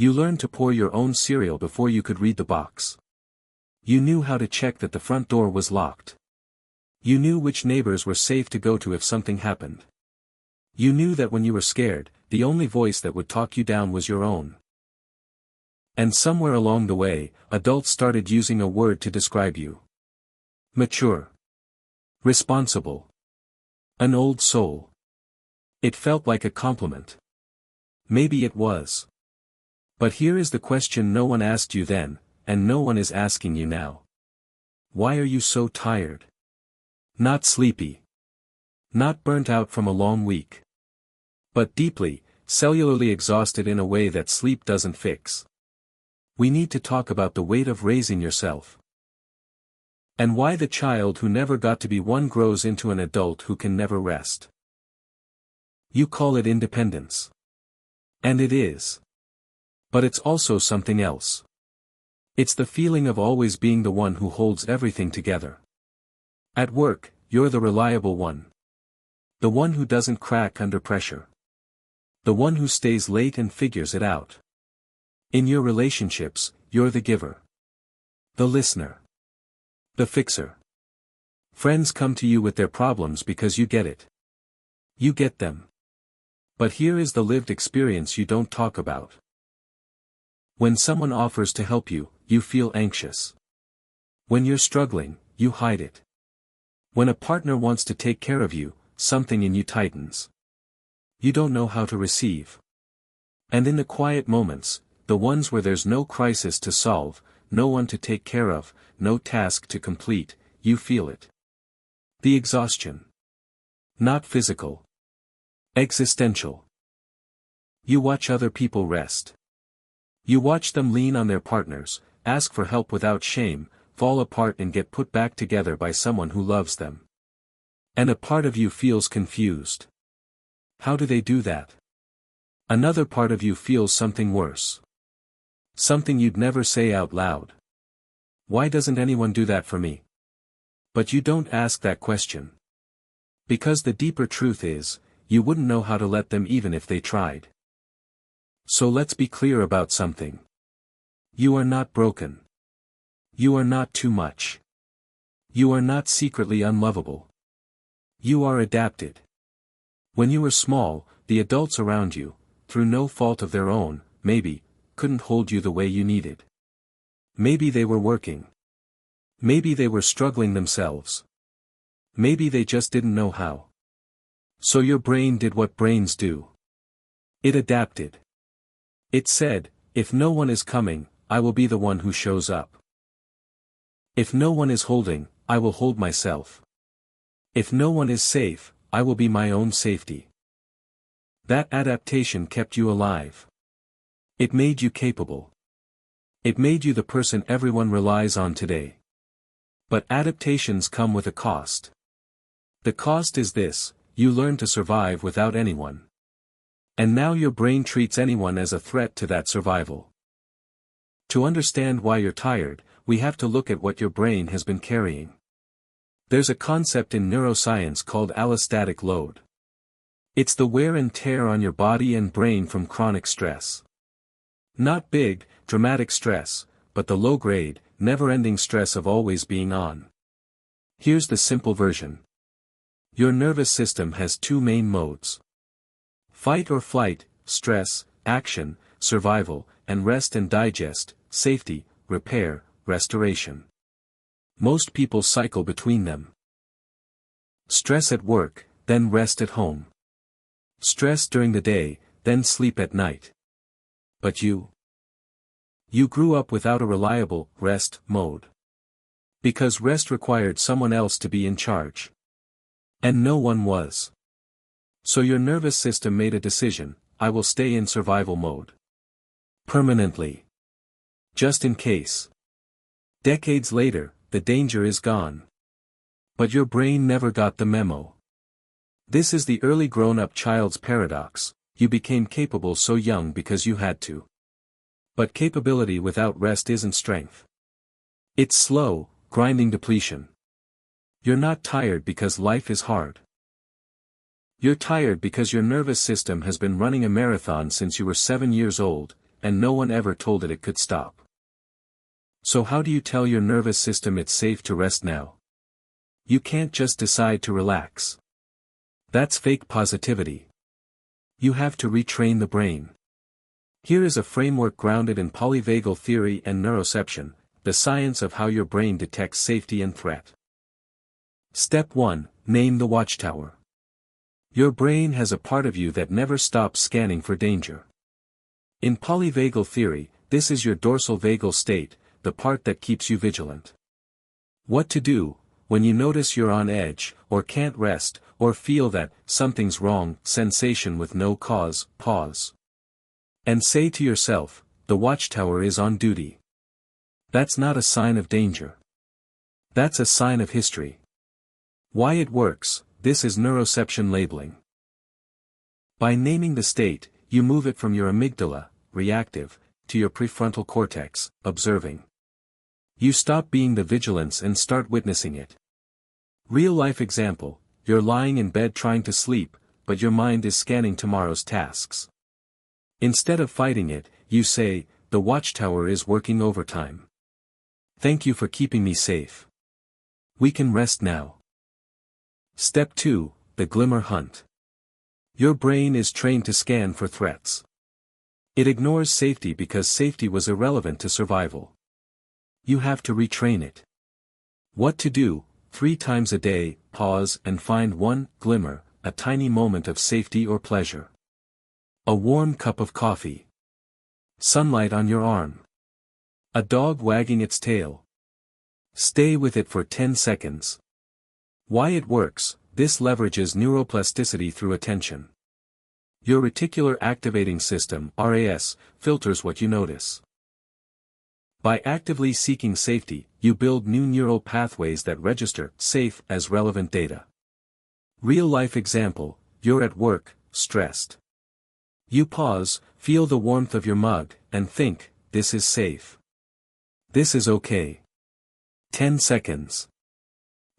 You learned to pour your own cereal before you could read the box. You knew how to check that the front door was locked. You knew which neighbors were safe to go to if something happened. You knew that when you were scared, the only voice that would talk you down was your own. And somewhere along the way, adults started using a word to describe you. Mature. Responsible. An old soul. It felt like a compliment. Maybe it was. But here is the question no one asked you then, and no one is asking you now. Why are you so tired? Not sleepy. Not burnt out from a long week. But deeply, cellularly exhausted in a way that sleep doesn't fix. We need to talk about the weight of raising yourself. And why the child who never got to be one grows into an adult who can never rest. You call it independence. And it is. But it's also something else. It's the feeling of always being the one who holds everything together. At work, you're the reliable one. The one who doesn't crack under pressure. The one who stays late and figures it out. In your relationships, you're the giver. The listener. The fixer. Friends come to you with their problems because you get it. You get them. But here is the lived experience you don't talk about. When someone offers to help you, you feel anxious. When you're struggling, you hide it. When a partner wants to take care of you, something in you tightens. You don't know how to receive. And in the quiet moments, the ones where there's no crisis to solve, no one to take care of, no task to complete, you feel it. The exhaustion. Not physical. Existential. You watch other people rest. You watch them lean on their partners, ask for help without shame, fall apart and get put back together by someone who loves them. And a part of you feels confused. How do they do that? Another part of you feels something worse. Something you'd never say out loud. Why doesn't anyone do that for me? But you don't ask that question. Because the deeper truth is, you wouldn't know how to let them even if they tried. So let's be clear about something. You are not broken. You are not too much. You are not secretly unlovable. You are adapted. When you were small, the adults around you, through no fault of their own, maybe, couldn't hold you the way you needed. Maybe they were working. Maybe they were struggling themselves. Maybe they just didn't know how. So your brain did what brains do. It adapted. It said, if no one is coming, I will be the one who shows up. If no one is holding, I will hold myself. If no one is safe, I will be my own safety. That adaptation kept you alive. It made you capable. It made you the person everyone relies on today. But adaptations come with a cost. The cost is this: you learn to survive without anyone. And now your brain treats anyone as a threat to that survival. To understand why you're tired, we have to look at what your brain has been carrying. There's a concept in neuroscience called allostatic load. It's the wear and tear on your body and brain from chronic stress. Not big, dramatic stress, but the low-grade, never-ending stress of always being on. Here's the simple version. Your nervous system has two main modes. Fight or flight, stress, action, survival, and rest and digest, safety, repair, restoration. Most people cycle between them. Stress at work, then rest at home. Stress during the day, then sleep at night. But you grew up without a reliable, rest, mode. Because rest required someone else to be in charge. And no one was. So your nervous system made a decision: I will stay in survival mode. Permanently. Just in case. Decades later, the danger is gone. But your brain never got the memo. This is the early grown-up child's paradox: you became capable so young because you had to. But capability without rest isn't strength. It's slow, grinding depletion. You're not tired because life is hard. You're tired because your nervous system has been running a marathon since you were 7 years old, and no one ever told it could stop. So how do you tell your nervous system it's safe to rest now? You can't just decide to relax. That's fake positivity. You have to retrain the brain. Here is a framework grounded in polyvagal theory and neuroception, the science of how your brain detects safety and threat. Step 1. Name the watchtower. Your brain has a part of you that never stops scanning for danger. In polyvagal theory, this is your dorsal vagal state, the part that keeps you vigilant. What to do, when you notice you're on edge, or can't rest, or feel that something's wrong, sensation with no cause, pause. And say to yourself, the watchtower is on duty. That's not a sign of danger. That's a sign of history. Why it works, this is neuroception labeling. By naming the state, you move it from your amygdala, reactive, to your prefrontal cortex, observing. You stop being the vigilance and start witnessing it. Real-life example, you're lying in bed trying to sleep, but your mind is scanning tomorrow's tasks. Instead of fighting it, you say, the watchtower is working overtime. Thank you for keeping me safe. We can rest now. Step 2, the glimmer hunt. Your brain is trained to scan for threats. It ignores safety because safety was irrelevant to survival. You have to retrain it. What to do? 3 times a day, pause and find one glimmer, a tiny moment of safety or pleasure. A warm cup of coffee. Sunlight on your arm. A dog wagging its tail. Stay with it for 10 seconds. Why it works, this leverages neuroplasticity through attention. Your reticular activating system, RAS, filters what you notice. By actively seeking safety, you build new neural pathways that register safe as relevant data. Real-life example, you're at work, stressed. You pause, feel the warmth of your mug, and think, this is safe. This is okay. 10 seconds.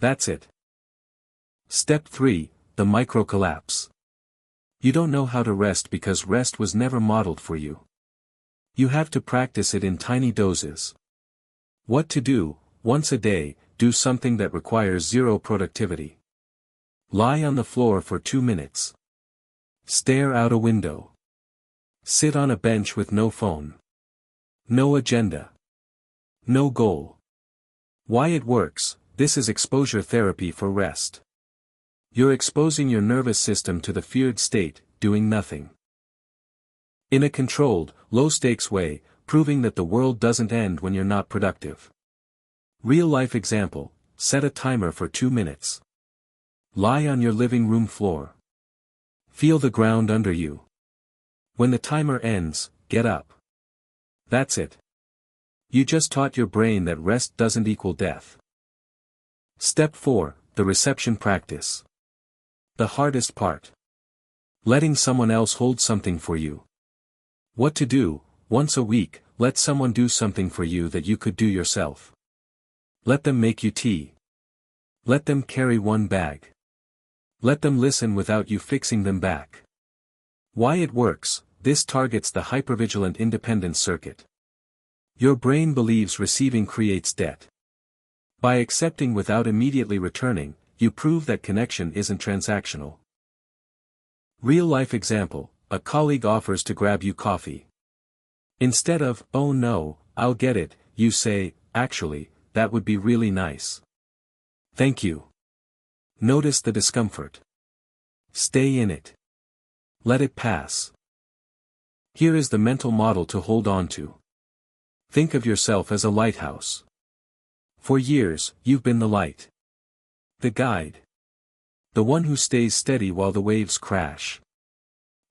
That's it. Step 3, the micro-collapse. You don't know how to rest because rest was never modeled for you. You have to practice it in tiny doses. What to do? Once a day, do something that requires zero productivity. Lie on the floor for 2 minutes. Stare out a window. Sit on a bench with no phone. No agenda. No goal. Why it works, this is exposure therapy for rest. You're exposing your nervous system to the feared state, doing nothing. In a controlled, low-stakes way, proving that the world doesn't end when you're not productive. Real-life example, set a timer for 2 minutes. Lie on your living room floor. Feel the ground under you. When the timer ends, get up. That's it. You just taught your brain that rest doesn't equal death. Step 4, the reception practice. The hardest part. Letting someone else hold something for you. What to do? Once a week, let someone do something for you that you could do yourself. Let them make you tea. Let them carry one bag. Let them listen without you fixing them back. Why it works, this targets the hypervigilant independence circuit. Your brain believes receiving creates debt. By accepting without immediately returning, you prove that connection isn't transactional. Real-life example, a colleague offers to grab you coffee. Instead of, oh no, I'll get it, you say, actually, that would be really nice. Thank you. Notice the discomfort. Stay in it. Let it pass. Here is the mental model to hold on to. Think of yourself as a lighthouse. For years, you've been the light. The guide. The one who stays steady while the waves crash.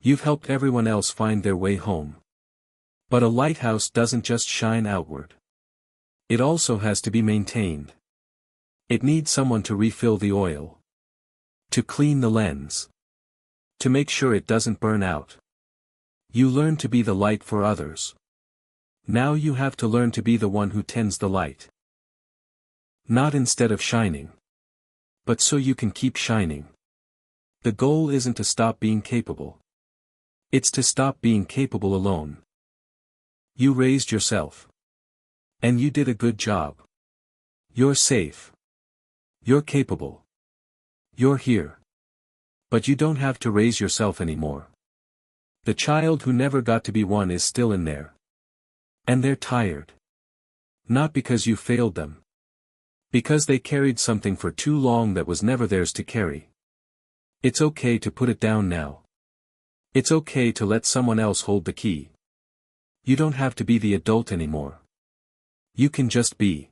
You've helped everyone else find their way home. But a lighthouse doesn't just shine outward. It also has to be maintained. It needs someone to refill the oil. To clean the lens. To make sure it doesn't burn out. You learn to be the light for others. Now you have to learn to be the one who tends the light. Not instead of shining. But so you can keep shining. The goal isn't to stop being capable. It's to stop being capable alone. You raised yourself. And you did a good job. You're safe. You're capable. You're here. But you don't have to raise yourself anymore. The child who never got to be one is still in there. And they're tired. Not because you failed them. Because they carried something for too long that was never theirs to carry. It's okay to put it down now. It's okay to let someone else hold the key. You don't have to be the adult anymore. You can just be.